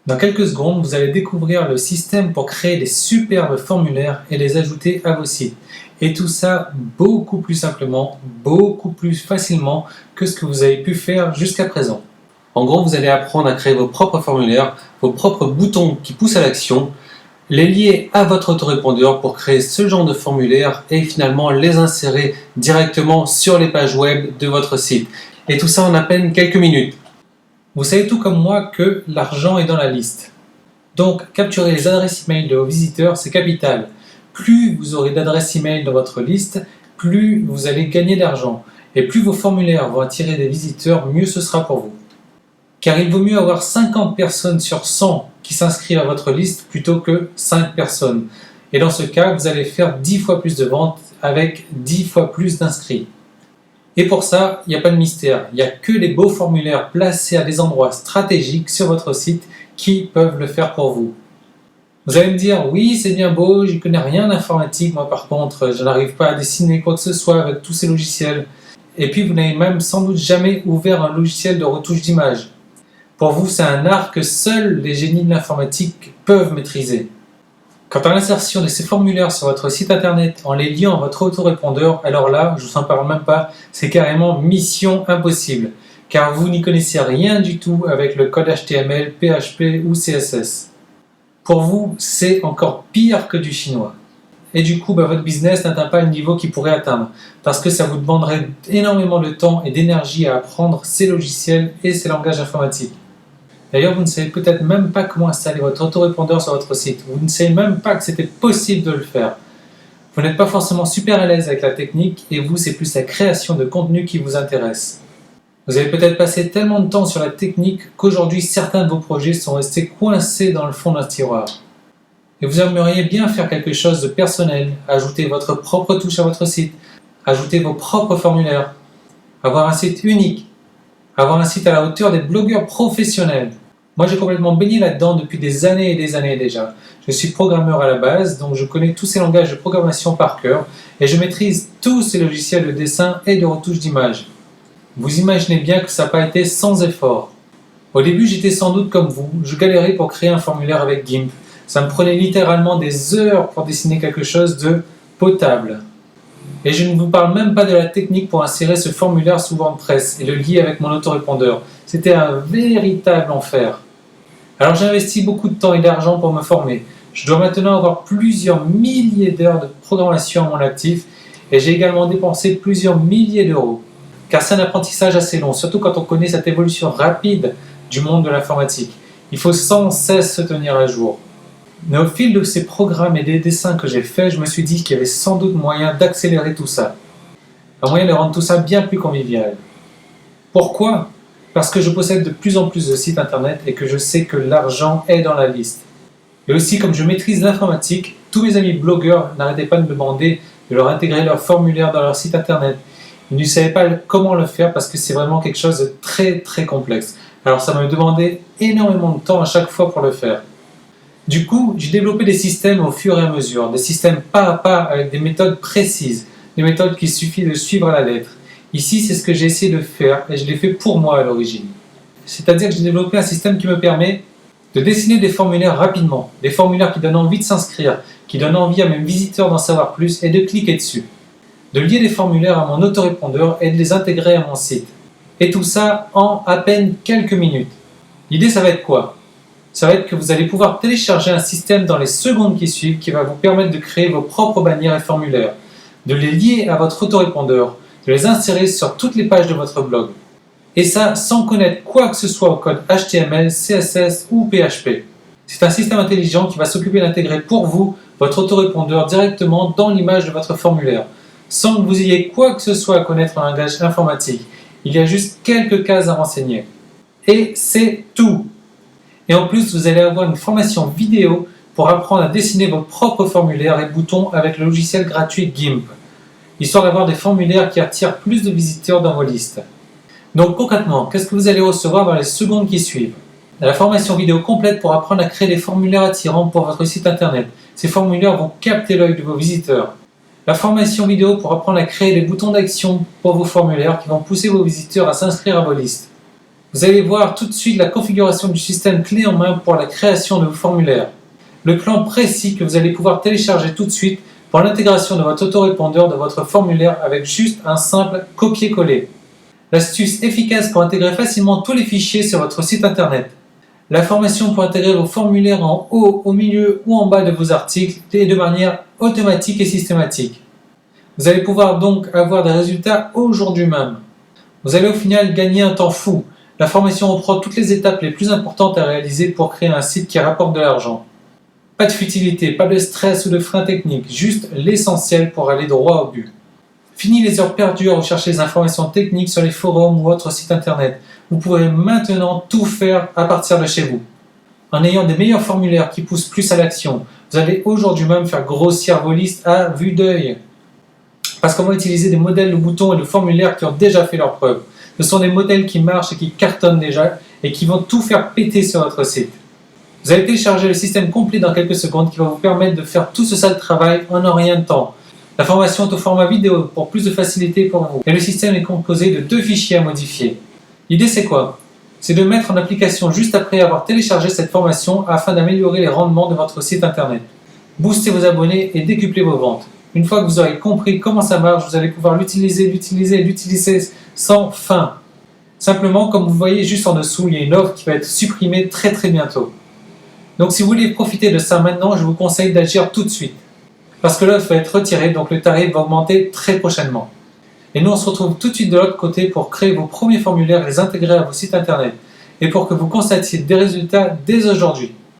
Dans quelques secondes, vous allez découvrir le système pour créer des superbes formulaires et les ajouter à vos sites. Et tout ça beaucoup plus simplement, beaucoup plus facilement que ce que vous avez pu faire jusqu'à présent. En gros, vous allez apprendre à créer vos propres formulaires, vos propres boutons qui poussent à l'action, les lier à votre autorépondeur pour créer ce genre de formulaire et finalement les insérer directement sur les pages web de votre site. Et tout ça en à peine quelques minutes. Vous savez tout comme moi que l'argent est dans la liste. Donc, capturer les adresses email de vos visiteurs, c'est capital. Plus vous aurez d'adresses email dans votre liste, plus vous allez gagner d'argent. Et plus vos formulaires vont attirer des visiteurs, mieux ce sera pour vous. Car il vaut mieux avoir 50 personnes sur 100 qui s'inscrivent à votre liste plutôt que 5 personnes. Et dans ce cas, vous allez faire 10 fois plus de ventes avec 10 fois plus d'inscrits. Et pour ça, il n'y a pas de mystère. Il n'y a que les beaux formulaires placés à des endroits stratégiques sur votre site qui peuvent le faire pour vous. Vous allez me dire, oui, c'est bien beau, je ne connais rien en informatique, moi par contre, je n'arrive pas à dessiner quoi que ce soit avec tous ces logiciels. Et puis, vous n'avez même sans doute jamais ouvert un logiciel de retouche d'image. Pour vous, c'est un art que seuls les génies de l'informatique peuvent maîtriser. Quant à l'insertion de ces formulaires sur votre site internet en les liant à votre autorépondeur, alors là, je ne vous en parle même pas, c'est carrément mission impossible, car vous n'y connaissez rien du tout avec le code HTML, PHP ou CSS. Pour vous, c'est encore pire que du chinois. Et du coup, votre business n'atteint pas le niveau qu'il pourrait atteindre, parce que ça vous demanderait énormément de temps et d'énergie à apprendre ces logiciels et ces langages informatiques. D'ailleurs, vous ne savez peut-être même pas comment installer votre autorépondeur sur votre site. Vous ne savez même pas que c'était possible de le faire. Vous n'êtes pas forcément super à l'aise avec la technique et vous, c'est plus la création de contenu qui vous intéresse. Vous avez peut-être passé tellement de temps sur la technique qu'aujourd'hui, certains de vos projets sont restés coincés dans le fond d'un tiroir. Et vous aimeriez bien faire quelque chose de personnel, ajouter votre propre touche à votre site, ajouter vos propres formulaires, avoir un site unique, avoir un site à la hauteur des blogueurs professionnels. Moi, j'ai complètement baigné là-dedans depuis des années et des années déjà. Je suis programmeur à la base, donc je connais tous ces langages de programmation par cœur et je maîtrise tous ces logiciels de dessin et de retouche d'image. Vous imaginez bien que ça n'a pas été sans effort. Au début, j'étais sans doute comme vous, je galérais pour créer un formulaire avec GIMP. Ça me prenait littéralement des heures pour dessiner quelque chose de potable. Et je ne vous parle même pas de la technique pour insérer ce formulaire sous WordPress et le lier avec mon autorépondeur. C'était un véritable enfer. Alors j'ai investi beaucoup de temps et d'argent pour me former. Je dois maintenant avoir plusieurs milliers d'heures de programmation à mon actif et j'ai également dépensé plusieurs milliers d'euros. Car c'est un apprentissage assez long, surtout quand on connaît cette évolution rapide du monde de l'informatique. Il faut sans cesse se tenir à jour. Mais au fil de ces programmes et des dessins que j'ai faits, je me suis dit qu'il y avait sans doute moyen d'accélérer tout ça. Un moyen de rendre tout ça bien plus convivial. Pourquoi ? Parce que je possède de plus en plus de sites internet et que je sais que l'argent est dans la liste. Et aussi, comme je maîtrise l'informatique, tous mes amis blogueurs n'arrêtaient pas de me demander de leur intégrer leur formulaire dans leur site internet. Ils ne savaient pas comment le faire parce que c'est vraiment quelque chose de très très complexe. Alors ça me demandait énormément de temps à chaque fois pour le faire. Du coup, j'ai développé des systèmes au fur et à mesure, des systèmes pas à pas avec des méthodes précises, des méthodes qu'il suffit de suivre à la lettre. Ici, c'est ce que j'ai essayé de faire et je l'ai fait pour moi à l'origine. C'est-à-dire que j'ai développé un système qui me permet de dessiner des formulaires rapidement, des formulaires qui donnent envie de s'inscrire, qui donnent envie à mes visiteurs d'en savoir plus et de cliquer dessus. De lier des formulaires à mon autorépondeur et de les intégrer à mon site. Et tout ça en à peine quelques minutes. L'idée, ça va être quoi ? Ça va être que vous allez pouvoir télécharger un système dans les secondes qui suivent qui va vous permettre de créer vos propres bannières et formulaires, de les lier à votre autorépondeur, de les insérer sur toutes les pages de votre blog. Et ça sans connaître quoi que ce soit au code HTML, CSS ou PHP. C'est un système intelligent qui va s'occuper d'intégrer pour vous votre autorépondeur directement dans l'image de votre formulaire, sans que vous ayez quoi que ce soit à connaître en langage informatique. Il y a juste quelques cases à renseigner. Et c'est tout. Et en plus, vous allez avoir une formation vidéo pour apprendre à dessiner vos propres formulaires et boutons avec le logiciel gratuit GIMP, histoire d'avoir des formulaires qui attirent plus de visiteurs dans vos listes. Donc concrètement, qu'est-ce que vous allez recevoir dans les secondes qui suivent ? La formation vidéo complète pour apprendre à créer des formulaires attirants pour votre site internet. Ces formulaires vont capter l'œil de vos visiteurs. La formation vidéo pour apprendre à créer des boutons d'action pour vos formulaires qui vont pousser vos visiteurs à s'inscrire à vos listes. Vous allez voir tout de suite la configuration du système clé en main pour la création de vos formulaires. Le plan précis que vous allez pouvoir télécharger tout de suite pour l'intégration de votre autorépondeur de votre formulaire avec juste un simple copier-coller. L'astuce efficace pour intégrer facilement tous les fichiers sur votre site internet. La formation pour intégrer vos formulaires en haut, au milieu ou en bas de vos articles et de manière automatique et systématique. Vous allez pouvoir donc avoir des résultats aujourd'hui même. Vous allez au final gagner un temps fou. La formation reprend toutes les étapes les plus importantes à réaliser pour créer un site qui rapporte de l'argent. Pas de futilité, pas de stress ou de frein technique, juste l'essentiel pour aller droit au but. Fini les heures perdues à rechercher des informations techniques sur les forums ou autres sites internet. Vous pourrez maintenant tout faire à partir de chez vous. En ayant des meilleurs formulaires qui poussent plus à l'action, vous allez aujourd'hui même faire grossir vos listes à vue d'œil. Parce qu'on va utiliser des modèles de boutons et de formulaires qui ont déjà fait leurs preuves. Ce sont des modèles qui marchent et qui cartonnent déjà et qui vont tout faire péter sur votre site. Vous allez télécharger le système complet dans quelques secondes qui va vous permettre de faire tout ce sale travail en un rien de temps. La formation est au format vidéo pour plus de facilité pour vous. Et le système est composé de 2 fichiers à modifier. L'idée c'est quoi? C'est de mettre en application juste après avoir téléchargé cette formation afin d'améliorer les rendements de votre site internet. Booster vos abonnés et décupler vos ventes. Une fois que vous aurez compris comment ça marche, vous allez pouvoir l'utiliser sans fin. Simplement, comme vous voyez juste en dessous, il y a une offre qui va être supprimée très bientôt. Donc si vous voulez profiter de ça maintenant, je vous conseille d'agir tout de suite. Parce que l'offre va être retirée, donc le tarif va augmenter très prochainement. Et nous, on se retrouve tout de suite de l'autre côté pour créer vos premiers formulaires et les intégrer à vos sites internet. Et pour que vous constatiez des résultats dès aujourd'hui.